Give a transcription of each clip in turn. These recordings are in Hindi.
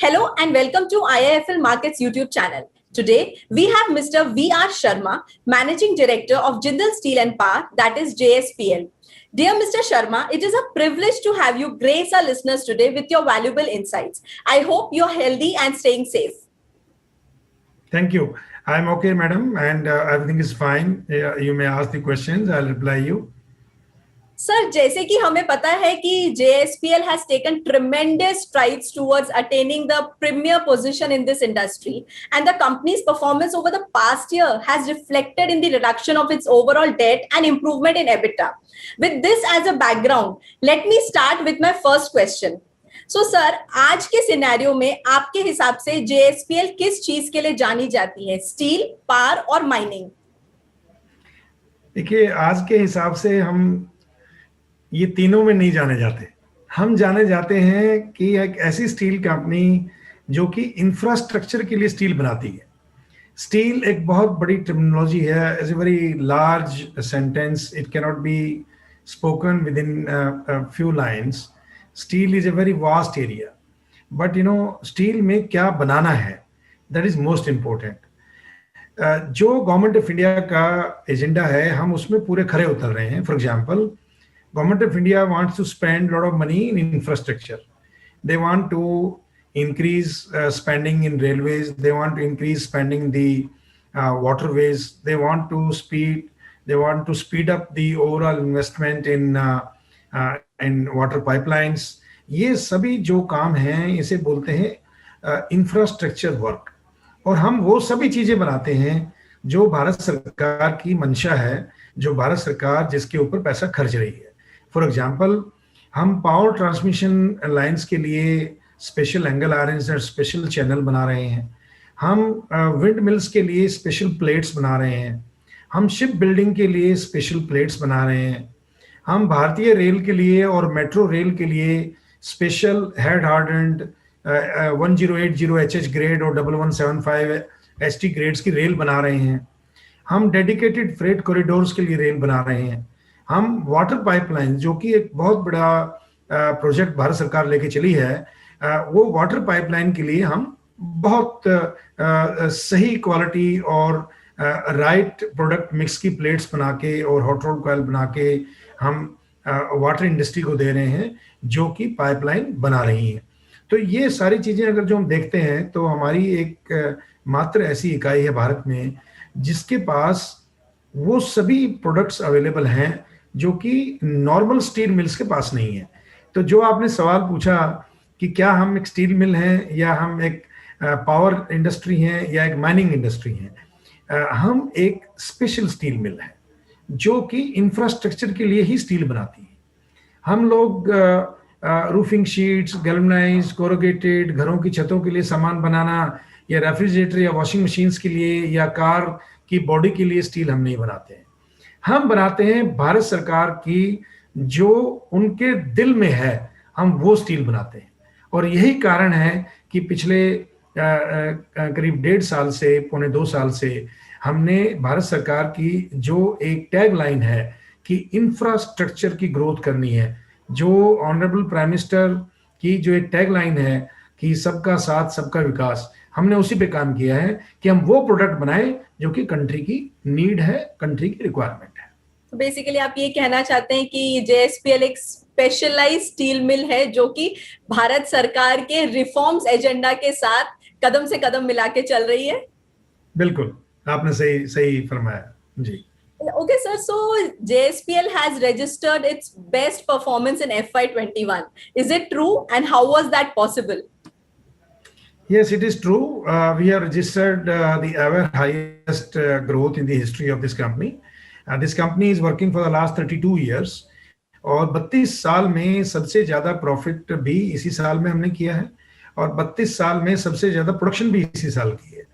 Hello and welcome to IIFL Markets YouTube channel. Today, we have Mr. V.R. Sharma, Managing Director of Jindal Steel and Power, that is JSPL. Dear Mr. Sharma, it is a privilege to have you grace our listeners today with your valuable insights. I hope you're healthy and staying safe. Thank you. I'm okay, madam, and everything is fine. You may ask the questions. I'll reply you. Sir, जैसे कि हमें पता है कि JSPL has taken tremendous strides towards attaining the premier position in this industry, and the company's performance over the past year has reflected in the reduction of its overall debt and improvement in EBITDA. With this as a background, let me start with my first question. So, sir, आज के सिनेरियो में आपके हिसाब से JSPL किस चीज के लिए जानी जाती है, स्टील, पावर और माइनिंग? देखिए, आज के हिसाब से हम ये तीनों में नहीं जाने जाते। हम जाने जाते हैं कि एक ऐसी स्टील कंपनी जो कि इंफ्रास्ट्रक्चर के लिए स्टील बनाती है। स्टील एक बहुत बड़ी टर्मिनोलॉजी है, is a very large sentence, it can not be spoken with in few lines. Steel is a very vast area, but still में क्या बनाना है, दैट इज मोस्ट इम्पोर्टेंट। जो गवर्नमेंट ऑफ इंडिया का एजेंडा है, हम उसमें पूरे खरे उतर रहे हैं। For example, Government of India wants to spend a lot of money in infrastructure. They want to increase spending in railways. They want to increase spending the waterways. They want to speed up the overall investment in water pipelines. ये सभी जो काम हैं, इसे बोलते हैं इंफ्रास्ट्रक्चर वर्क। और हम वो सभी चीजें बनाते हैं जो भारत सरकार की मंशा है, जो भारत सरकार जिसके ऊपर पैसा खर्च रही है। फॉर एग्जाम्पल, हम पावर ट्रांसमिशन लाइंस के लिए स्पेशल एंगल आयरन्स और स्पेशल चैनल बना रहे हैं। हम विंड मिल्स के लिए स्पेशल प्लेट्स बना रहे हैं। हम शिप बिल्डिंग के लिए स्पेशल प्लेट्स बना रहे हैं। हम भारतीय रेल के लिए और मेट्रो रेल के लिए special head hardened 1080 HH grade और 1175 ST ग्रेड्स की रेल बना रहे हैं। हम डेडिकेटेड फ्रेट कॉरिडोर्स के लिए रेल बना रहे हैं। हम वाटर पाइपलाइन, जो कि एक बहुत बड़ा प्रोजेक्ट भारत सरकार लेके चली है, वो वाटर पाइपलाइन के लिए हम बहुत सही क्वालिटी और राइट प्रोडक्ट मिक्स की प्लेट्स बना के और हॉट रोल्ड कॉइल बना के हम वाटर इंडस्ट्री को दे रहे हैं, जो कि पाइपलाइन बना रही हैं। तो ये सारी चीजें अगर जो हम देखते हैं, तो हमारी एक मात्र ऐसी इकाई है भारत में जिसके पास वो सभी प्रोडक्ट्स अवेलेबल हैं जो कि नॉर्मल स्टील मिल्स के पास नहीं है। तो जो आपने सवाल पूछा कि क्या हम एक स्टील मिल हैं या हम एक पावर इंडस्ट्री हैं या एक माइनिंग इंडस्ट्री हैं, हम एक स्पेशल स्टील मिल है जो कि इंफ्रास्ट्रक्चर के लिए ही स्टील बनाती है। हम लोग रूफिंग शीट्स, गैल्वनाइज्ड, कोरुगेटेड, घरों की छतों के लिए सामान बनाना, या रेफ्रिजरेटर या वॉशिंग मशीन्स के लिए या कार की बॉडी के लिए स्टील हम नहीं बनाते हैं। हम बनाते हैं भारत सरकार की जो उनके दिल में है, हम वो स्टील बनाते हैं। और यही कारण है कि पिछले करीब 1.5 साल से, पौने 2 साल से हमने भारत सरकार की जो एक टैग लाइन है कि इंफ्रास्ट्रक्चर की ग्रोथ करनी है, जो ऑनरेबल प्राइम मिनिस्टर की जो एक टैग लाइन है कि सबका साथ सबका विकास, हमने उसी पे काम किया है कि हम वो प्रोडक्ट बनाएं जो कि कंट्री की नीड है, कंट्री की रिक्वायरमेंट है। तो बेसिकली आप ये कहना चाहते हैं कि JSPL एक स्पेशलाइज्ड स्टील मिल है जो कि भारत सरकार के रिफॉर्म्स एजेंडा के साथ कदम से कदम मिला के चल रही है। बिल्कुल, आपने सही फरमाया जी। Okay, sir. So JSPL has registered its best performance in FY21. Is it true? And how was that possible? Yes, it is true. We have registered the ever highest growth in the history of this company. This company is working for the last 32 years. और 32 साल में सबसे ज्यादा प्रॉफिट भी इसी साल में हमने किया है, और 32 साल में सबसे ज्यादा प्रोडक्शन भी इसी साल की है।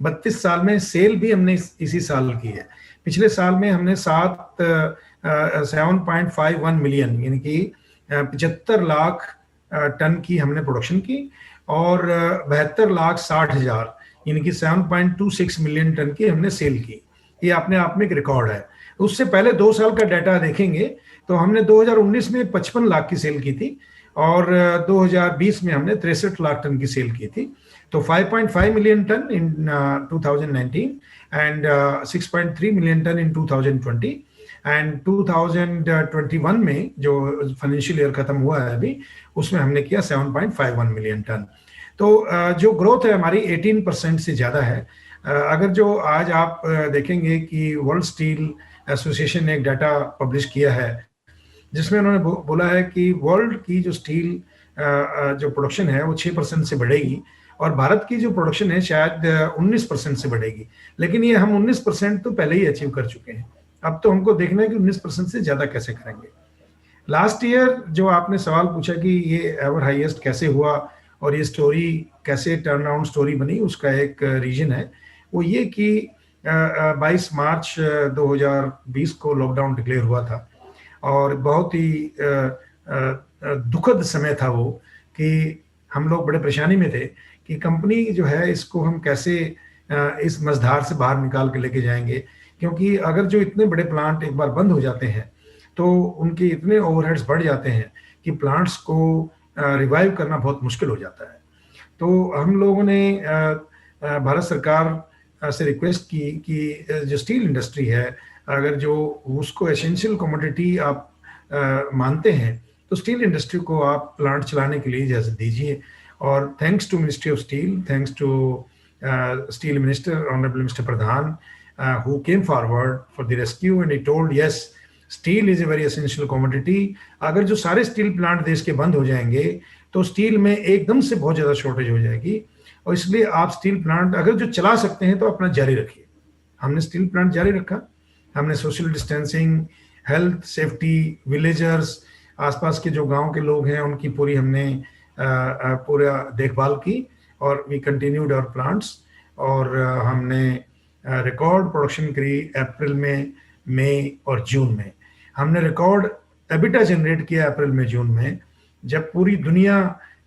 32 साल में सेल भी हमने इसी साल की है। पिछले साल में हमने 7.51 मिलियन यानी कि 75 लाख टन की हमने प्रोडक्शन की, और 72,60,000 यानी कि 7.26 मिलियन टन की हमने सेल की। ये अपने आप में एक रिकॉर्ड है। उससे पहले 2 साल का डाटा देखेंगे तो हमने 2019 में 55 लाख की सेल की थी और 2020 में हमने 63 लाख टन की सेल की थी। तो 5.5 million ton in 2019 and 6.3 million ton in 2020 and 2021 में जो फाइनेंशियल ईयर खत्म हुआ है अभी, उसमें हमने किया 7.51 मिलियन टन। तो जो ग्रोथ है हमारी 18% से ज़्यादा है। अगर जो आज आप देखेंगे कि वर्ल्ड स्टील एसोसिएशन ने एक डाटा पब्लिश किया है जिसमें उन्होंने बोला है कि वर्ल्ड की जो स्टील जो प्रोडक्शन है वो 6% से बढ़ेगी और भारत की जो प्रोडक्शन है शायद 19% से बढ़ेगी। लेकिन ये हम 19% तो पहले ही अचीव कर चुके हैं, अब तो हमको देखना है कि 19% से ज़्यादा कैसे करेंगे। लास्ट ईयर जो आपने सवाल पूछा कि ये एवर हाईएस्ट कैसे हुआ और ये स्टोरी कैसे टर्न अराउंड स्टोरी बनी, उसका एक रीजन है वो ये कि 22 मार्च 2020 को लॉकडाउन डिक्लेयर हुआ था और बहुत ही दुखद समय था वो कि हम लोग बड़े परेशानी में थे कि कंपनी जो है इसको हम कैसे इस मझधार से बाहर निकाल के लेके जाएंगे, क्योंकि अगर जो इतने बड़े प्लांट एक बार बंद हो जाते हैं तो उनके इतने ओवरहेड्स बढ़ जाते हैं कि प्लांट्स को रिवाइव करना बहुत मुश्किल हो जाता है। तो हम लोगों ने भारत सरकार से रिक्वेस्ट की कि जो स्टील इंडस्ट्री है अगर जो उसको एसेंशियल कमोडिटी आप मानते हैं तो स्टील इंडस्ट्री को आप प्लांट चलाने के लिए इजाज़त दीजिए। और thanks to ministry of steel, thanks to steel minister honourable mister Pradhan who came forward for the rescue and he told yes steel is a very essential commodity। अगर जो सारे स्टील प्लांट देश के बंद हो जाएंगे तो स्टील में एकदम से बहुत ज़्यादा शॉर्टेज हो जाएगी और इसलिए आप स्टील प्लांट अगर जो चला सकते हैं तो अपना जारी रखिए। हमने स्टील प्लांट जारी रखा, हमने social distancing, health, safety, villagers, आसपास के जो गांव के लोग हैं उनकी पूरी हमने पूरा देखभाल की और वी कंटिन्यूड आवर प्लांट्स और हमने रिकॉर्ड प्रोडक्शन करी अप्रैल में, मई और जून में। हमने रिकॉर्ड एबिटा जनरेट किया अप्रैल में, जून में, जब पूरी दुनिया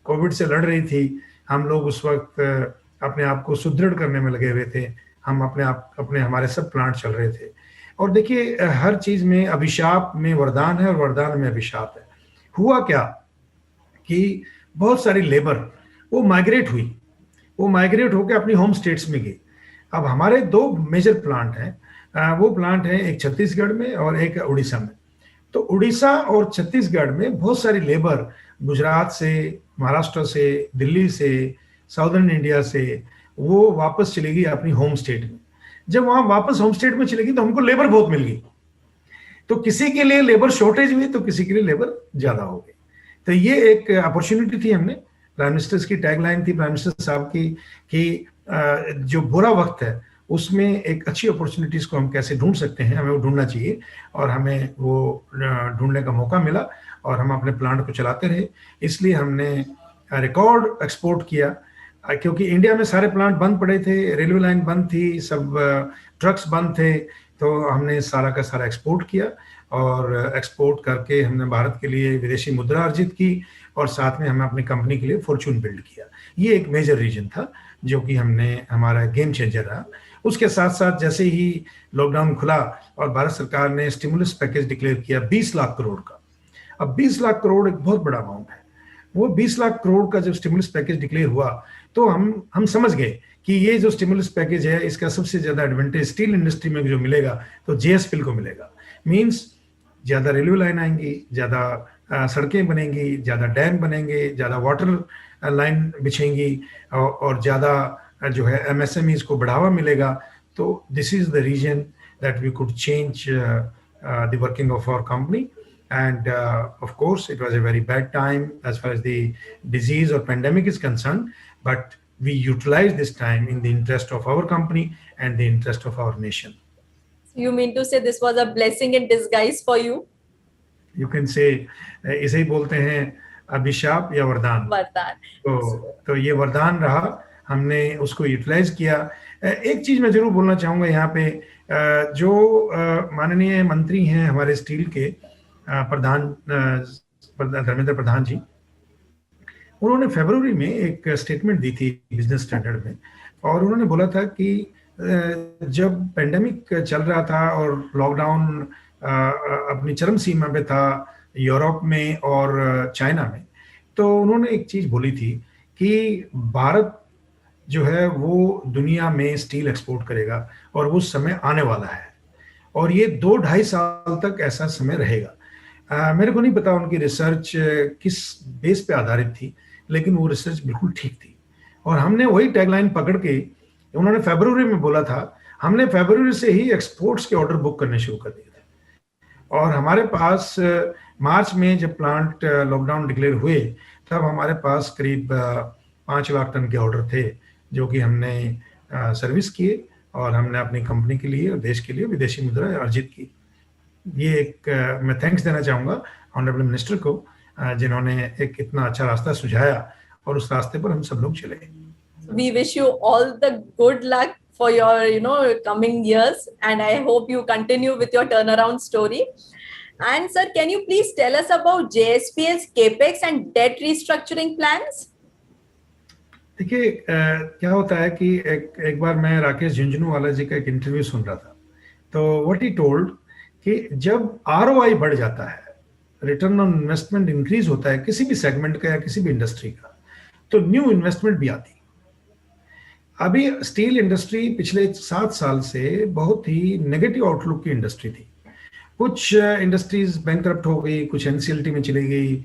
कोविड से लड़ रही थी। हम लोग उस वक्त अपने आप को सुदृढ़ करने में लगे हुए थे, हम अपने हमारे सब प्लांट चल रहे थे। और देखिए हर चीज़ में अभिशाप में वरदान है और वरदान में अभिशाप है। हुआ क्या कि बहुत सारी लेबर वो माइग्रेट हुई, वो माइग्रेट होकर अपनी होम स्टेट्स में गई। अब हमारे दो मेजर प्लांट हैं, वो प्लांट हैं एक छत्तीसगढ़ में और एक उड़ीसा में। तो उड़ीसा और छत्तीसगढ़ में बहुत सारी लेबर गुजरात से, महाराष्ट्र से, दिल्ली से, साउदर्न इंडिया से वो वापस चली गई अपनी होम स्टेट में। जब वहाँ वापस होम स्टेट में चलेगी तो हमको लेबर बहुत मिल गई, तो किसी के लिए लेबर शॉर्टेज हुई तो किसी के लिए लेबर ज़्यादा हो गई। तो ये एक अपॉर्चुनिटी थी, हमने प्राइम मिनिस्टर्स की टैगलाइन थी प्राइम मिनिस्टर साहब की कि जो बुरा वक्त है उसमें एक अच्छी अपॉर्चुनिटीज को हम कैसे ढूंढ सकते हैं, हमें वो ढूंढना चाहिए और हमें वो ढूंढने का मौका मिला और हम अपने प्लांट को चलाते रहे। इसलिए हमने रिकॉर्ड एक्सपोर्ट किया, क्योंकि इंडिया में सारे प्लांट बंद पड़े थे, रेलवे लाइन बंद थी, सब ट्रक्स बंद थे, तो हमने सारा का सारा एक्सपोर्ट किया और एक्सपोर्ट करके हमने भारत के लिए विदेशी मुद्रा अर्जित की और साथ में हमने अपनी कंपनी के लिए फॉर्चून बिल्ड किया। ये एक मेजर रीजन था जो कि हमने हमारा गेम चेंजर रहा। उसके साथ साथ जैसे ही लॉकडाउन खुला और भारत सरकार ने स्टिमुलस पैकेज डिक्लेयर किया 20 लाख करोड़ का। अब 20 लाख करोड़ एक बहुत बड़ा अमाउंट है। वो 20 लाख करोड़ का जब स्टिमुलस पैकेज डिक्लेयर हुआ तो हम समझ गए कि ये जो स्टिमुलस पैकेज है इसका सबसे ज्यादा एडवांटेज स्टील इंडस्ट्री में जो मिलेगा तो जेएसपीएल को मिलेगा। मींस ज्यादा रेलवे लाइन आएंगी, ज्यादा सड़कें बनेंगी, ज्यादा डैम बनेंगे, ज्यादा वाटर लाइन बिछेंगी और ज्यादा जो है एमएसएमईज को बढ़ावा मिलेगा। तो this is the reason that we could change the working of our company and of course it was a very bad time as far as the disease or pandemic is concerned, but we utilized this time in the interest of our company and the interest of our nation. You mean to say this was a blessing in disguise for you? You can say इसे ही बोलते हैं अभिशाप या वरदान। तो ये वरदान रहा, हमने उसको यूटिलाइज किया। एक चीज मैं जरूर बोलना चाहूंगा यहाँ पे, जो माननीय मंत्री हैं हमारे स्टील के प्रधान धर्मेंद्र प्रधान जी, उन्होंने फरवरी में एक स्टेटमेंट दी थी बिजनेस स्टैंडर्ड में और उन्होंने बोला था कि जब पेंडेमिक चल रहा था और लॉकडाउन अपनी चरम सीमा पे था यूरोप में और चाइना में, तो उन्होंने एक चीज बोली थी कि भारत जो है वो दुनिया में स्टील एक्सपोर्ट करेगा और वो समय आने वाला है, और ये 2-2.5 साल तक ऐसा समय रहेगा। मेरे को नहीं पता उनकी रिसर्च किस बेस पे आधारित थी, लेकिन वो रिसर्च बिल्कुल ठीक थी। और हमने वही टैगलाइन पकड़ के, उन्होंने फरवरी में बोला था, हमने फरवरी से ही एक्सपोर्ट्स के ऑर्डर बुक करने शुरू कर दिए थे। और हमारे पास मार्च में जब प्लांट लॉकडाउन डिक्लेयर हुए, तब हमारे पास करीब 5 लाख टन के ऑर्डर थे, जो कि हमने सर्विस किए और हमने अपनी कंपनी के लिए और देश के लिए विदेशी मुद्रा अर्जित की। ये एक मैं थैंक्स देना चाहूँगा ऑनरेबल मिनिस्टर को, जिन्होंने एक इतना अच्छा रास्ता सुझाया और उस रास्ते पर हम सब लोग चले। We wish you all the good luck for your coming years, and I hope you continue with your turnaround story. And sir, can you please tell us about JSPL's capex and debt restructuring plans? देखिए, क्या होता है कि एक बार मैं राकेश झुंझुनवाला जी का एक इंटरव्यू सुन रहा था, तो व्हाट ही टोल्ड कि जब आरओआई बढ़ जाता है, रिटर्न ऑन इन्वेस्टमेंट इंक्रीज होता है किसी भी सेगमेंट का या किसी भी इंडस्ट्री का, तो न्यू इन्वेस्टमेंट भी आती है। अभी स्टील इंडस्ट्री पिछले 7 साल से बहुत ही नेगेटिव आउटलुक की इंडस्ट्री थी। कुछ इंडस्ट्रीज बैंकरप्ट हो गई, कुछ एनसीएलटी में चली गई,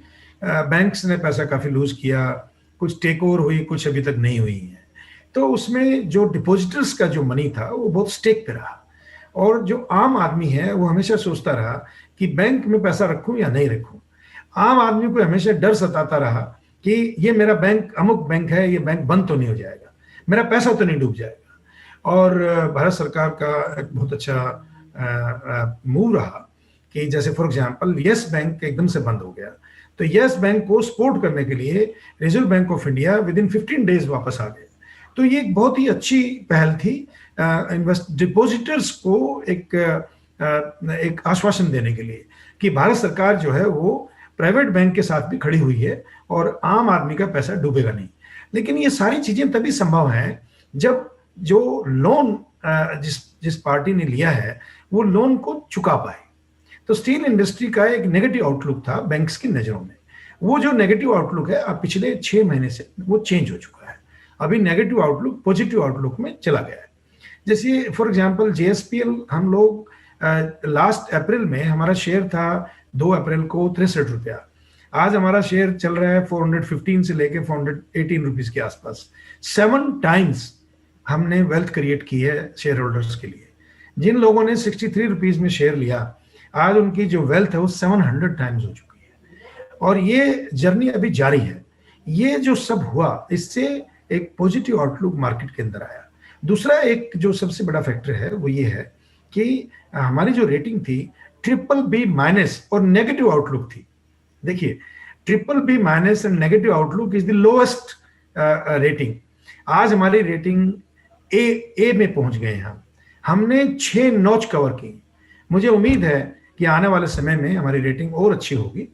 बैंक्स ने पैसा काफी लूज किया, कुछ टेक ओवर हुई, कुछ अभी तक नहीं हुई है। तो उसमें जो डिपॉजिटर्स का जो मनी था वो बहुत स्टेक पे रहा, और जो आम आदमी है वो हमेशा सोचता रहा कि बैंक में पैसा रखूं या नहीं रखूं। आम आदमी को हमेशा डर सताता रहा कि ये मेरा बैंक अमुक बैंक है, ये बैंक बंद तो नहीं हो जाएगा, मेरा पैसा तो नहीं डूब जाएगा। और भारत सरकार का एक बहुत अच्छा मूव रहा कि जैसे फॉर एग्जांपल यस बैंक एकदम से बंद हो गया, तो यस बैंक को सपोर्ट करने के लिए reserve bank of India with in 15 days वापस आ गए। तो ये एक बहुत ही अच्छी पहल थी डिपॉजिटर्स को एक आश्वासन देने के लिए कि भारत सरकार जो है वो प्राइवेट बैंक के साथ भी खड़ी हुई है और आम आदमी का पैसा डूबेगा नहीं। लेकिन ये सारी चीजें तभी संभव हैं जब जो लोन जिस पार्टी ने लिया है वो लोन को चुका पाए। तो स्टील इंडस्ट्री का एक नेगेटिव आउटलुक था बैंक्स की नजरों में। वो जो नेगेटिव आउटलुक है अब पिछले 6 महीने से वो चेंज हो चुका है। अभी नेगेटिव आउटलुक पॉजिटिव आउटलुक में चला गया है। जैसे फॉर एग्जांपल जेएसपीएल, हम लोग लास्ट अप्रैल में हमारा शेयर था 2 अप्रैल को 63 रुपया, आज हमारा शेयर चल रहा है 415 से लेके 418 रुपीज के आसपास। 7 टाइम्स हमने वेल्थ क्रिएट की है शेयर होल्डर्स के लिए। जिन लोगों ने 63 रुपीज में शेयर लिया, आज उनकी जो वेल्थ है वो 700 टाइम्स हो चुकी है, और ये जर्नी अभी जारी है। ये जो सब हुआ, इससे एक पॉजिटिव आउटलुक मार्केट के अंदर आया। दूसरा एक जो सबसे बड़ा फैक्टर है वो ये है कि हमारी जो रेटिंग थी BBB- और नेगेटिव आउटलुक थी। देखिए, BBB- and negative outlook is the lowest rating. आज हमारी रेटिंग ए में पहुंच गए हैं। हमने 6 नॉच कवर की। मुझे उम्मीद है कि आने वाले समय में हमारी रेटिंग और अच्छी होगी,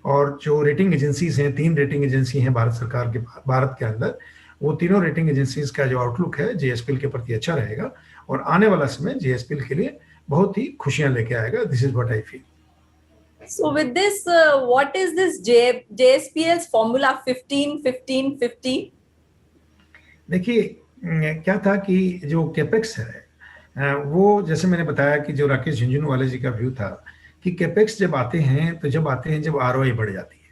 और जो रेटिंग एजेंसीज हैं, 3 रेटिंग एजेंसी हैं भारत सरकार के, भारत के अंदर, वो तीनों रेटिंग एजेंसीज का जो आउटलुक है जेएसपीएल के प्रति अच्छा रहेगा, और आने वाला समय जेएसपीएल के लिए बहुत ही खुशियां लेके आएगा। This is what I feel. So with this, what is this JSPL's formula 15-15-50? देखिए, क्या था कि जो कैपेक्स है वो, जैसे मैंने बताया कि जो राकेश झुंझुनवाला जी का व्यू था कि कैपेक्स जब आते हैं तो जब आरओआई बढ़ जाती है।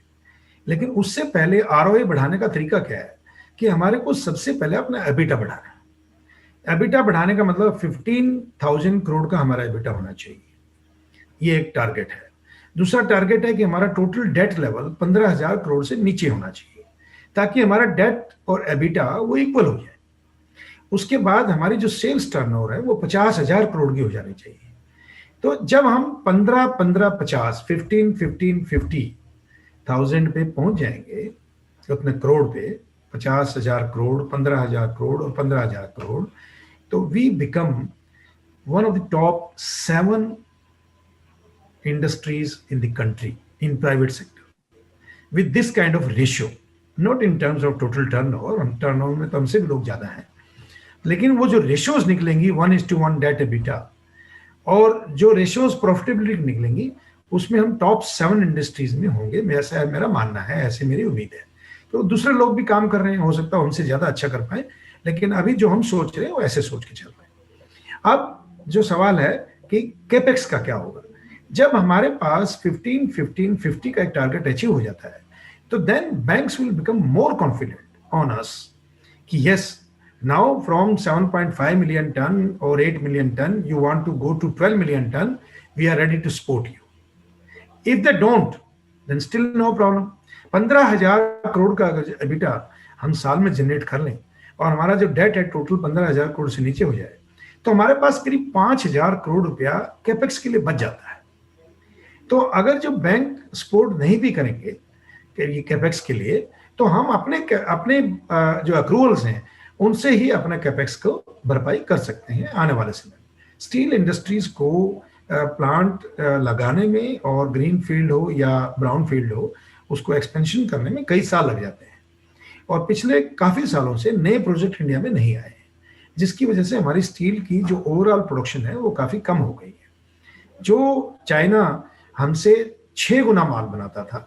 लेकिन उससे पहले आरओआई बढ़ाने का तरीका क्या है कि हमारे को सबसे पहले अपना एबिटा बढ़ाना है। एबिटा बढ़ाने का मतलब 15,000 करोड़ का हमारा एबिटा होना चाहिए, ये एक टारगेट है। दूसरा टारगेट है कि हमारा टोटल डेट लेवल 15,000 करोड़ से नीचे होना चाहिए, ताकि हमारा डेट और एबिटा वो इक्वल हो जाए। उसके बाद हमारी जो सेल्स टर्नओवर है वो 50,000 करोड़ की हो जानी चाहिए। तो जब हम 15-15-50 15-15-50,000 पे पहुंच जाएंगे, उतने करोड़ पे, 50,000 करोड़, 15,000 करोड़ और 15,000 करोड़, तो we become one of the top 7 industries in the country in private sector with this kind of ratio, not in terms of total turnover। हम टर्नओवर में तो हमसे भी लोग ज्यादा हैं, लेकिन वो जो रेशियोज निकलेंगी 1:1 डेट एबिटा और जो रेशियोज प्रॉफिटेबिलिटी निकलेंगी उसमें हम टॉप 7 इंडस्ट्रीज में होंगे, ऐसा मेरा मानना है, ऐसे मेरी उम्मीद है। तो दूसरे लोग भी काम कर रहे हैं, हो सकता है उनसे ज्यादा अच्छा कर पाए, लेकिन अभी जो हम सोच रहे हैं वो ऐसे सोच के चल रहे हैं। अब जो सवाल है कि कैपेक्स का क्या होगा, जब हमारे पास 15-15-50 का एक टारगेट अचीव हो जाता है, तो then banks will become more confident on us कि yes, now from 7.5 million ton or 8 million ton, you want to go to 12 million ton, we are ready to support you. If they don't, then still no problem. 15,000 crore का अगर एबिटा हम साल में जनरेट कर लें और हमारा जो डेट है टोटल 15,000 करोड़ से नीचे हो जाए, तो हमारे पास करीब 5,000 करोड़ रुपया कैपेक्स के लिए बच जाता है। तो अगर जो बैंक सपोर्ट नहीं भी करेंगे कैपेक्स के लिए, तो हम अपने जो अक्रूवल्स हैं उनसे ही अपने कैपेक्स को भरपाई कर सकते हैं आने वाले समय में। स्टील इंडस्ट्रीज को प्लांट लगाने में, और ग्रीन फील्ड हो या ब्राउन फील्ड हो, उसको एक्सपेंशन करने में कई साल लग जाते हैं, और पिछले काफी सालों से नए प्रोजेक्ट इंडिया में नहीं आए हैं, जिसकी वजह से हमारी स्टील की जो ओवरऑल प्रोडक्शन है वो काफी कम हो गई है। जो चाइना हमसे 6 गुना माल बनाता था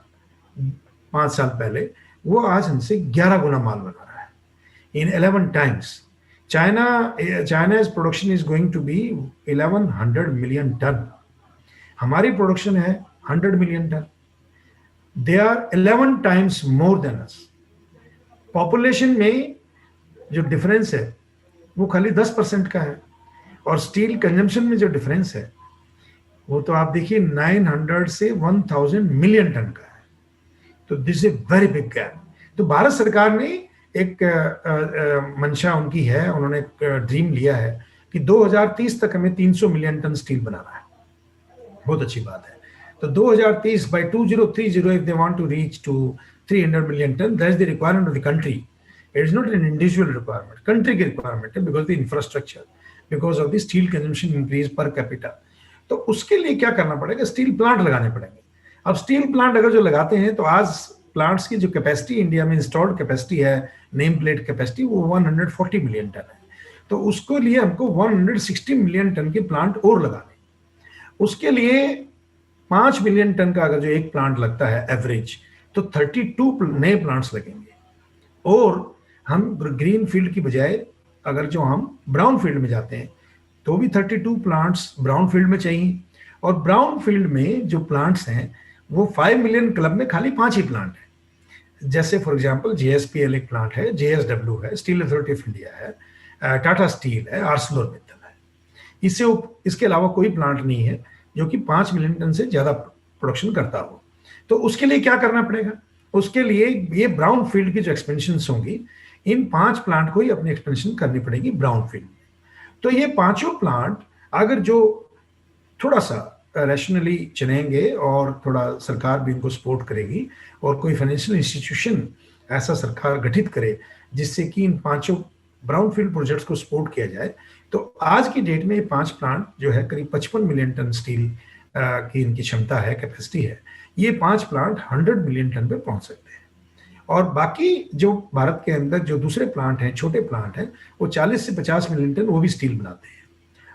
5 साल पहले, वो आज हमसे 11 गुना माल बना रहा है। In 11 times, China's production is going to be 1100 million ton. हमारी प्रोडक्शन है 100 million ton. They are 11 times more than us. Population में जो डिफरेंस है वो खाली 10% का है, और स्टील कंजम्पशन में जो डिफरेंस है वो तो आप देखिए 900 से 1000 मिलियन टन का है। तो this is very big gap. तो भारत सरकार ने एक मंशा उनकी है, उन्होंने एक ड्रीम लिया है कि 2030 तक हमें 300 मिलियन टन स्टील बनाना है। बहुत अच्छी बात है। तो 2030 by 2030 if they want to reach to 300 million ton, that is the requirement of the country. It is not an individual requirement, country की requirement है, because of the infrastructure, because of the steel consumption increase per capita. तो उसके लिए क्या करना पड़ेगा, स्टील प्लांट लगाने पड़ेंगे। अब स्टील प्लांट अगर जो लगाते हैं, तो आज प्लांट्स की जो कैपेसिटी इंडिया में इंस्टॉल्ड कैपेसिटी है, नेम प्लेट कैपेसिटी, वो 140 मिलियन टन है। तो उसको लिए हमको 160 मिलियन टन के प्लांट और लगाने। उसके लिए 5 मिलियन टन का अगर जो एक प्लांट लगता है एवरेज, तो 32 नए प्लांट्स लगेंगे। और हम ग्रीन फील्ड की बजाय अगर जो हम ब्राउन फील्ड में जाते हैं, तो भी 32 प्लांट्स ब्राउन फील्ड में चाहिए। और ब्राउन फील्ड में जो प्लांट्स हैं वो 5 मिलियन क्लब में खाली 5 ही प्लांट है। जैसे फॉर एग्जांपल JSPL एक प्लांट है, JSW है, स्टील अथॉरिटी ऑफ इंडिया है, टाटा स्टील है, आर्सलोरमित्तल है। इसके अलावा कोई प्लांट नहीं है जो कि 5 मिलियन टन से ज्यादा प्रोडक्शन करता हो। तो उसके लिए क्या करना पड़ेगा, उसके लिए ये ब्राउन फील्ड की जो एक्सपेंशन होंगी, इन 5 प्लांट को ही अपनी एक्सपेंशन करनी पड़ेगी ब्राउन फील्ड में। तो ये पांचों प्लांट अगर जो थोड़ा सा रैशनली चलेंगे और थोड़ा सरकार भी इनको सपोर्ट करेगी, और कोई फाइनेंशियल इंस्टीट्यूशन ऐसा सरकार गठित करे जिससे कि इन पांचों ब्राउन फील्ड प्रोजेक्ट्स को सपोर्ट किया जाए, तो आज की डेट में ये 5 प्लांट जो है करीब 55 मिलियन टन स्टील की इनकी क्षमता है, कैपेसिटी है। ये 5 प्लांट 100 मिलियन टन पे पहुंच सकते हैं। और बाकी जो भारत के अंदर जो दूसरे प्लांट हैं, छोटे प्लांट हैं, वो 40 से 50 मिलियन टन वो भी स्टील बनाते हैं।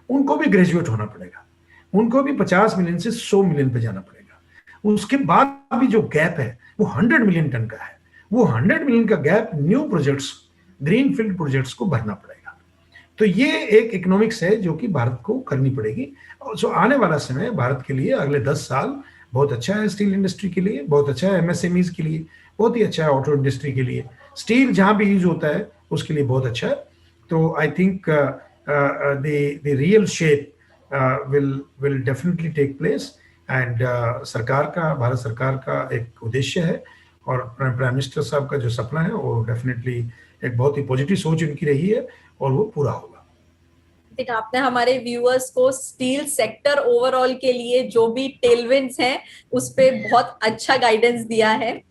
उनको भी ग्रेजुएट होना पड़ेगा, उनको भी 50 मिलियन से 100 मिलियन पे जाना पड़ेगा। उसके बाद भी जो गैप है वो 100 मिलियन टन का है। वो 100 मिलियन का gap new projects, green field projects को भरना पड़ेगा। तो ये एक इकोनॉमिक्स है जो कि भारत को करनी पड़ेगी। जो आने वाला समय भारत के लिए अगले 10 साल बहुत अच्छा है, स्टील इंडस्ट्री के लिए बहुत अच्छा है, MSMEs के लिए बहुत ही अच्छा है, ऑटो इंडस्ट्री के लिए, स्टील जहां भी यूज होता है उसके लिए बहुत अच्छा है। तो I think the real shape will definitely take place, and सरकार का, भारत सरकार का एक उद्देश्य है, और प्राइम मिनिस्टर साहब का जो सपना है वो डेफिनेटली एक बहुत ही पॉजिटिव सोच उनकी रही है, और वो पूरा होगा। ठीक, आपने हमारे व्यूअर्स को स्टील सेक्टर ओवरऑल के लिए जो भी टेलविंड्स हैं उस पे बहुत अच्छा गाइडेंस दिया है।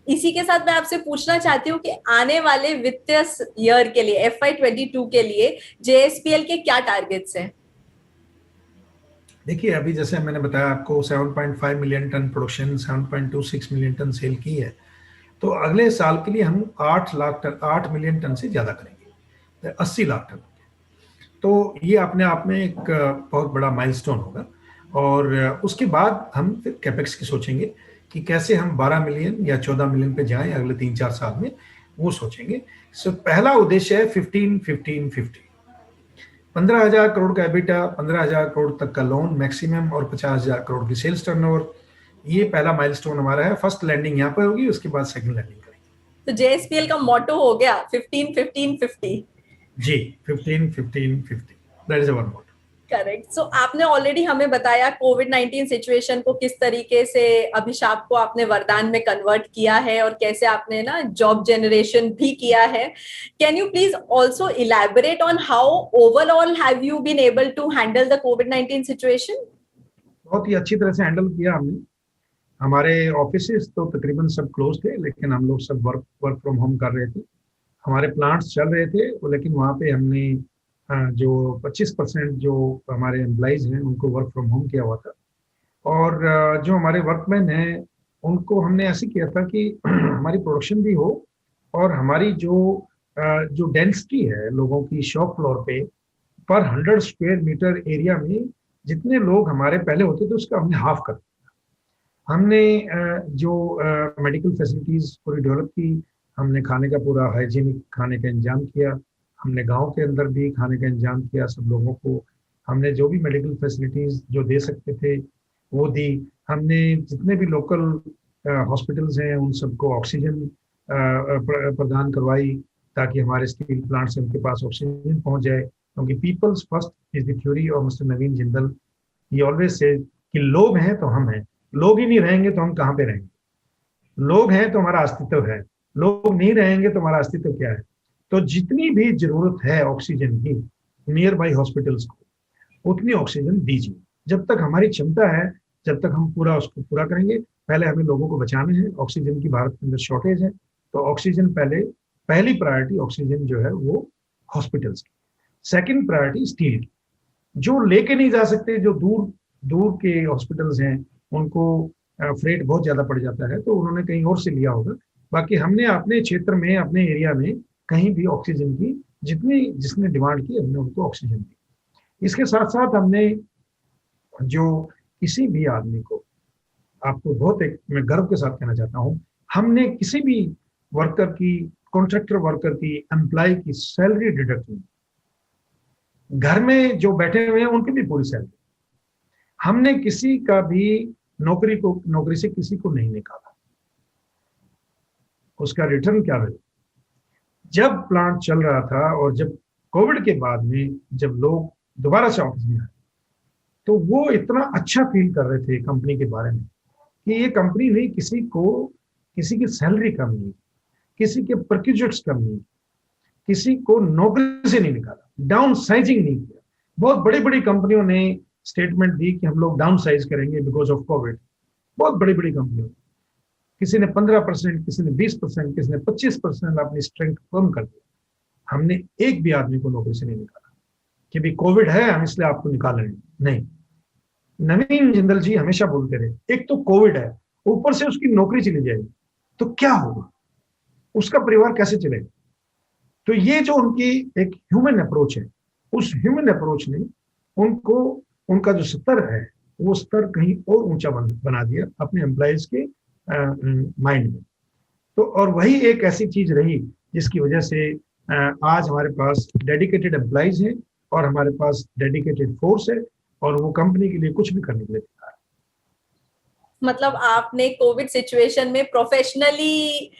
इसी के साथ मैं आपसे पूछना चाहती हूँ कि आने वाले वित्तीय ईयर के लिए FY22 के लिए JSPL के क्या टारगेट्स हैं? देखिए, अभी जैसे मैंने बताया आपको 7.5 million ton production, 7.26 million ton sale की है। तो अगले साल के लिए हम 8 मिलियन टन से ज्यादा करेंगे, 80 लाख टन। तो ये अपने आप में एक बहुत बड़ा माइलस्टोन होगा। और उसके बाद हम फिर कैपेक्स की सोचेंगे कि कैसे हम 12 मिलियन या 14 मिलियन पे जाएं अगले 3-4 साल में, वो सोचेंगे। सो पहला उद्देश्य है 15-15-50, 15,000 करोड़ का एबिटा, 15,000 करोड़ तक का लोन मैक्सिमम, और 50,000 करोड़ की सेल्स टर्नओवर। ये पहला माइलस्टोन हमारा है। फर्स्ट लैंडिंग यहाँ पर होगी, उसके बाद सेकंड लैंडिंग करेंगे। तो JSPL का मोटो हो गया 15-15-50। जी, 15-15-50, that is our motto. Correct. So आपने ऑलरेडी हमें बताया कोविड-19 सिचुएशन को किस तरीके से अभिशाप को आपने वरदान में कन्वर्ट किया है और कैसे आपने ना जॉब जनरेशन भी किया है। Can you please also elaborate on how overall have you been able to handle the कोविड-19 सिचुएशन? बहुत ही अच्छी तरह से हैंडल किया हमने। हमारे ऑफिसेस तो तकरीबन सब क्लोज थे, लेकिन हम लोग सब वर्क फ्रॉम होम कर रहे थे। हमारे प्लांट्स चल रहे थे, लेकिन वहाँ पे हमने जो 25% जो हमारे एम्प्लॉइज हैं उनको वर्क फ्रॉम होम किया हुआ था। और जो हमारे वर्कमैन हैं उनको हमने ऐसे किया था कि हमारी प्रोडक्शन भी हो, और हमारी जो डेंसिटी है लोगों की शॉप फ्लोर पे पर 100 स्क्वायर मीटर एरिया में जितने लोग हमारे पहले होते थे उसका हमने हाफ कर दिया। हमने जो मेडिकल फैसिलिटीज पूरी डेवलप की, हमने खाने का पूरा हाइजीनिक खाने का इंतजाम किया, हमने गांव के अंदर भी खाने का इंतजाम किया सब लोगों को। हमने जो भी मेडिकल फैसिलिटीज जो दे सकते थे वो दी। हमने जितने भी लोकल हॉस्पिटल्स हैं उन सबको ऑक्सीजन प्रदान करवाई, ताकि हमारे स्टील प्लांट से उनके पास ऑक्सीजन पहुंच जाए। क्योंकि peoples first is the theory of mister Naveen Jindal. He always says कि लोग हैं तो हम हैं, लोग ही नहीं रहेंगे तो हम कहाँ पे रहेंगे। लोग हैं तो हमारा अस्तित्व है, लोग नहीं रहेंगे तो हमारा अस्तित्व क्या है। तो जितनी भी जरूरत है ऑक्सीजन की नियर बाई हॉस्पिटल्स को, उतनी ऑक्सीजन दीजिए। जब तक हमारी क्षमता है, जब तक हम पूरा उसको पूरा करेंगे। पहले हमें लोगों को बचाना है, ऑक्सीजन की भारत के अंदर शॉर्टेज है, तो ऑक्सीजन पहली प्रायोरिटी ऑक्सीजन जो है वो हॉस्पिटल्स की। सेकेंड प्रायोरिटी स्टील की। जो लेके नहीं जा सकते, जो दूर दूर के हॉस्पिटल्स हैं, उनको फ्रेट बहुत ज्यादा पड़ जाता है, तो उन्होंने कहीं और से लिया होगा। बाकी हमने अपने क्षेत्र में, अपने एरिया में कहीं भी ऑक्सीजन की जिसने डिमांड की, हमने उनको ऑक्सीजन दी। इसके साथ साथ हमने जो किसी भी आदमी को, आपको बहुत मैं गर्व के साथ कहना चाहता हूँ, हमने किसी भी वर्कर की, कॉन्ट्रैक्टर वर्कर की, एम्प्लॉय की सैलरी डिडक्ट नहीं। घर में जो बैठे हुए हैं उनकी भी पूरी सैलरी। हमने किसी का भी नौकरी से किसी को नहीं निकाला। उसका रिटर्न क्या रहे? जब प्लांट चल रहा था और जब कोविड के बाद में जब लोग दोबारा से ऑफिस में आए, तो वो इतना अच्छा फील कर रहे थे कंपनी के बारे में कि ये कंपनी नहीं, किसी की सैलरी कम नहीं, किसी के परक्यूजिट्स कम नहीं, किसी को नौकरी से नहीं निकाला, डाउन साइजिंग नहीं किया। बहुत बड़ी बड़ी कंपनियों ने स्टेटमेंट दी कि हम लोग डाउन साइज करेंगे बिकॉज ऑफ कोविड। बहुत बड़ी बड़ी कंपनियों, किसी ने 15%, किसी ने 20%, किसी ने 25% अपनी स्ट्रेंथ कम कर दिया। हमने एक भी आदमी को नौकरी से नहीं निकाला कि भाई कोविड है हम इसलिए आपको निकाल रहे हैं, नहीं। नवीन जिंदल जी हमेशा बोलते रहे, एक तो कोविड है, ऊपर से उसकी नौकरी चली जाएगी तो क्या होगा, उसका परिवार कैसे चलेगा। तो ये जो उनकी एक ह्यूमन अप्रोच है, उस ह्यूमन अप्रोच ने उनको, उनका जो स्तर है वो स्तर कहीं और ऊंचा बना दिया अपने एम्प्लॉइज के माइंड में। तो और वही एक ऐसी चीज रही जिसकी वजह से आज हमारे पास डेडिकेटेड एम्प्लॉइज हैं और हमारे पास डेडिकेटेड फोर्स है, और वो कंपनी के लिए कुछ भी करने के लिए तैयार है। मतलब आपने कोविड सिचुएशन में प्रोफेशनली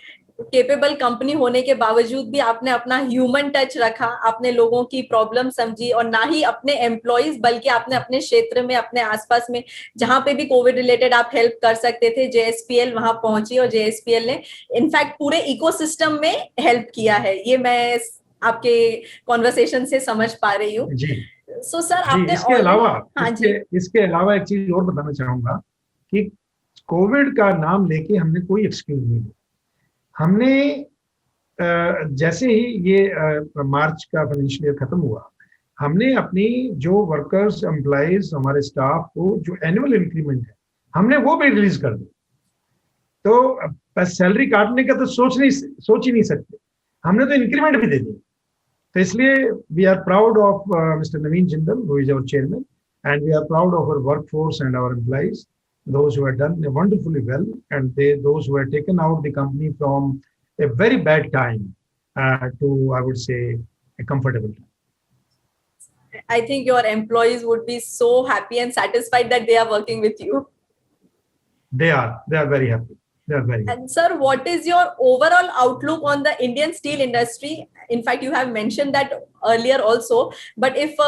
केपेबल कंपनी होने के बावजूद भी आपने अपना ह्यूमन टच रखा, आपने लोगों की प्रॉब्लम समझी, और ना ही अपने एम्प्लॉइज बल्कि आपने अपने क्षेत्र में, अपने आसपास में जहां पे भी कोविड रिलेटेड आप हेल्प कर सकते थे, JSPL वहां पहुंची और JSPL ने इनफैक्ट पूरे इकोसिस्टम में हेल्प किया है। ये मैं आपके कॉन्वर्सेशन से समझ पा रही हूँ। जी। सो सर आपने इसके अलावा एक चीज और बताना चाहूंगा कि कोविड का नाम लेके हमने कोई एक्सक्यूज नहीं लिया। हमने जैसे ही ये मार्च का फाइनेंशियल ईयर खत्म हुआ, हमने अपनी जो वर्कर्स, एम्प्लॉइज, हमारे स्टाफ को जो एनुअल इंक्रीमेंट है हमने वो भी रिलीज कर दी। तो सैलरी काटने का तो सोच ही नहीं सकते, हमने तो इंक्रीमेंट भी दे दी। तो इसलिए we are proud of mister Naveen Jindal who is our chairman, and we are proud of our workforce and our employees, those who have done wonderfully well, and those who have taken out the company from a very bad time to, I would say, a comfortable time. I think your employees would be so happy and satisfied that they are working with you. They are very happy. They are very happy. And sir, what is your overall outlook on the Indian steel industry? In fact, you have mentioned that earlier also, but if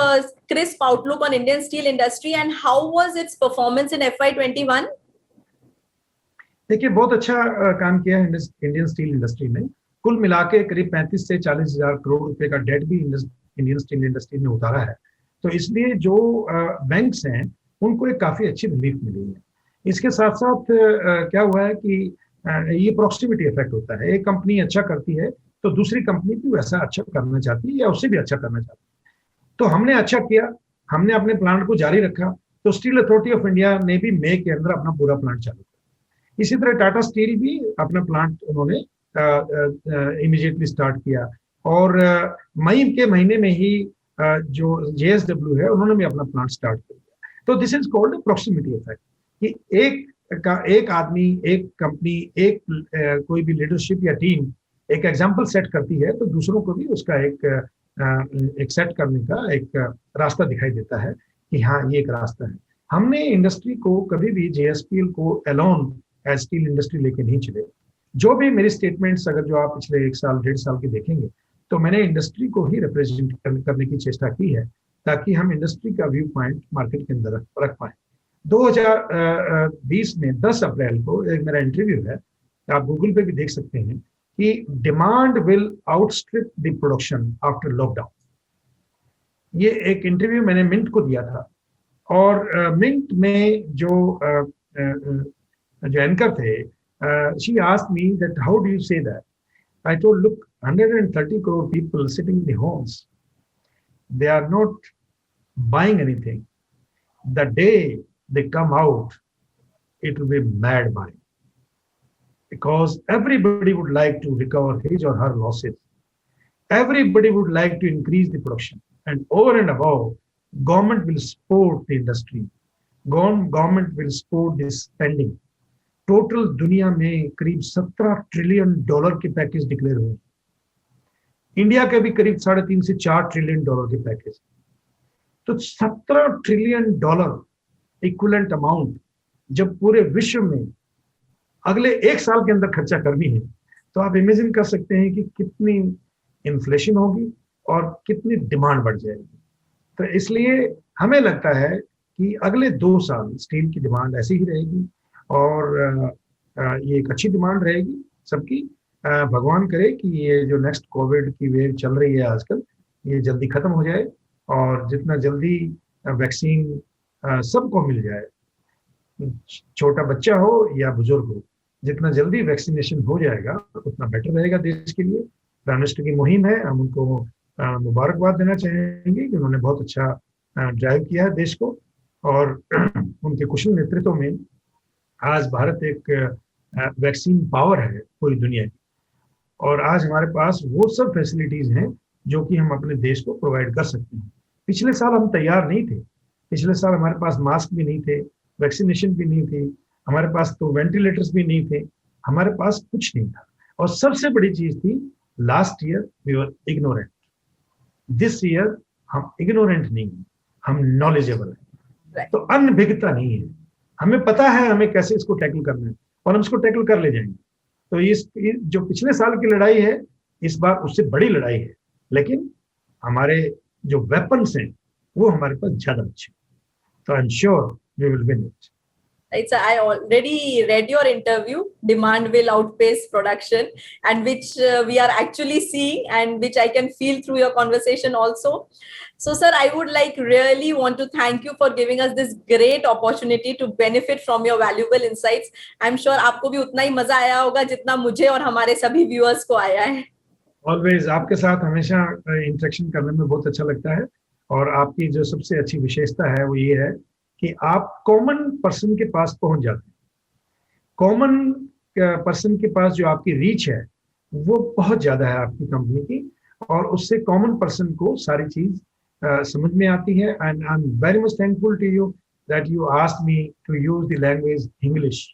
crisp outlook on Indian steel industry, and how was its performance in FY21? देखिए, बहुत अच्छा काम किया है इंडियन स्टील इंडस्ट्री ने। कुल मिला के करीब 35 से 40 हजार करोड़ रुपए का डेट भी इंडियन स्टील इंडस्ट्री ने उतारा है। तो इसलिए जो बैंक्स हैं उनको एक काफी अच्छी रिलीफ मिली है। इसके साथ साथ क्या हुआ है कि ये प्रॉक्सिमिटी इफेक्ट होता है। एक कंपनी अच्छा करती है तो दूसरी कंपनी भी वैसा अच्छा करना चाहती है या उससे भी अच्छा करना चाहती है। तो हमने अच्छा किया, हमने अपने प्लांट को जारी रखा, तो स्टील अथॉरिटी ऑफ इंडिया ने भी मई के अंदर अपना पूरा प्लांट चालू किया। इसी तरह टाटा स्टील भी अपना प्लांट उन्होंने इमीडिएटली स्टार्ट किया, और मई के महीने में ही जो JSW है उन्होंने भी अपना प्लांट स्टार्ट कर दिया। तो this is called proximity effect, कि एक आदमी, एक कंपनी, एक कोई भी लीडरशिप या टीम एक एग्जाम्पल सेट करती है तो दूसरों को भी उसका एक सेट करने का एक रास्ता दिखाई देता है कि हाँ, ये एक रास्ता है। हमने इंडस्ट्री को कभी भी JSPL को अलोन एज स्टील इंडस्ट्री लेके नहीं चले। जो भी मेरी स्टेटमेंट्स अगर जो आप पिछले 1 साल 1.5 साल के देखेंगे तो मैंने इंडस्ट्री को ही रिप्रेजेंट करने की चेष्टा की है, ताकि हम इंडस्ट्री का व्यू पॉइंट मार्केट के अंदर रख पाए। 2020 में 10 अप्रैल को एक मेरा इंटरव्यू है, आप गूगल पे भी देख सकते हैं, कि demand will outstrip the production after lockdown. ये एक इंटरव्यू मैंने मिंट को दिया था, और मिंट में जो एंकर थे, she asked me that how do you say that. I told, look, 130 crore people sitting in the homes, they are not buying anything. The day they come out, it will be mad buying, because everybody would like to recover his or her losses. Everybody would like to increase the production, and over and above, government will support the industry. Government will support this spending. Total दुनिया में करीब $17 ट्रिलियन के पैकेज डिक्लेयर हुए। इंडिया के भी करीब 3.5 से 4 ट्रिलियन के पैकेज। तो $17 ट्रिलियन इक्विवेलेंट अमाउंट जब पूरे विश्व में अगले 1 साल के अंदर खर्चा करनी है, तो आप इमेजिन कर सकते हैं कि कितनी इन्फ्लेशन होगी और कितनी डिमांड बढ़ जाएगी। तो इसलिए हमें लगता है कि अगले 2 साल स्टील की डिमांड ऐसी ही रहेगी, और ये एक अच्छी डिमांड रहेगी सबकी। भगवान करे कि ये जो नेक्स्ट कोविड की वेव चल रही है आजकल, ये जल्दी खत्म हो जाए, और जितना जल्दी वैक्सीन सबको मिल जाए, छोटा बच्चा हो या बुजुर्ग हो, जितना जल्दी वैक्सीनेशन हो जाएगा उतना बेटर रहेगा देश के लिए। प्राइम मिनिस्टर की मुहिम है, हम उनको मुबारकबाद देना चाहेंगे कि उन्होंने बहुत अच्छा ड्राइव किया है देश को, और उनके कुशल नेतृत्व में आज भारत एक वैक्सीन पावर है पूरी दुनिया की, और आज हमारे पास वो सब फैसिलिटीज हैं जो कि हम अपने देश को प्रोवाइड कर सकते हैं। पिछले साल हम तैयार नहीं थे। पिछले साल हमारे पास मास्क भी नहीं थे, वैक्सीनेशन भी नहीं थी, हमारे पास तो वेंटिलेटर्स भी नहीं थे, हमारे पास कुछ नहीं था। और सबसे बड़ी चीज थी, last year we were ignorant. This year हम इग्नोरेंट नहीं है, हम नॉलेजेबल है। तो अनभिज्ञता नहीं है, हमें पता है हमें कैसे इसको टैकल करना है, और हम इसको टैकल कर ले जाएंगे। तो इस जो पिछले साल की लड़ाई है, इस बार उससे बड़ी लड़ाई है, लेकिन हमारे जो वेपन्स हैं वो हमारे पास ज्यादा अच्छे। तो I am sure we will win it. Right, so I already read your interview, demand will outpace production, and which we are actually seeing, and which I can feel through your conversation also. So sir, I would really want to thank you for giving us this great opportunity to benefit from your valuable insights. I'm sure आपको भी उतना ही मजा आया होगा जितना मुझे और हमारे सभी viewers को आया है। Always आपके साथ हमेशा इंटरेक्शन करने में बहुत अच्छा लगता है, और आपकी जो सबसे अच्छी विशेषता है वो ये है कि आप कॉमन पर्सन के पास पहुंच जाते हैं। कॉमन पर्सन के पास जो आपकी रीच है वो बहुत ज्यादा है आपकी कंपनी की, और उससे कॉमन पर्सन को सारी चीज समझ में आती है. And I am very much thankful to you that you asked me to use the language English.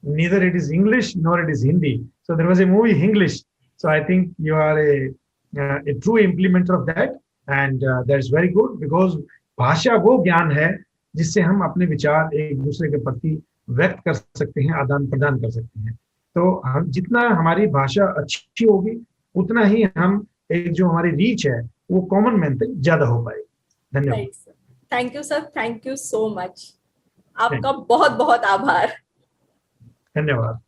Neither it is English nor it is Hindi. So there was a movie English. So I think you are a true implementer of that, and that is very good because भाषा वो ज्ञान है जिससे हम अपने विचार एक दूसरे के प्रति व्यक्त कर सकते हैं, आदान प्रदान कर सकते हैं. तो हम जितना हमारी भाषा अच्छी होगी उतना ही हम एक जो हमारी रीच है वो कॉमन मैन तक ज्यादा हो पाएगी. धन्यवाद. Thank you sir, thank you so much. आपका बहुत बहुत आभार. धन्यवाद.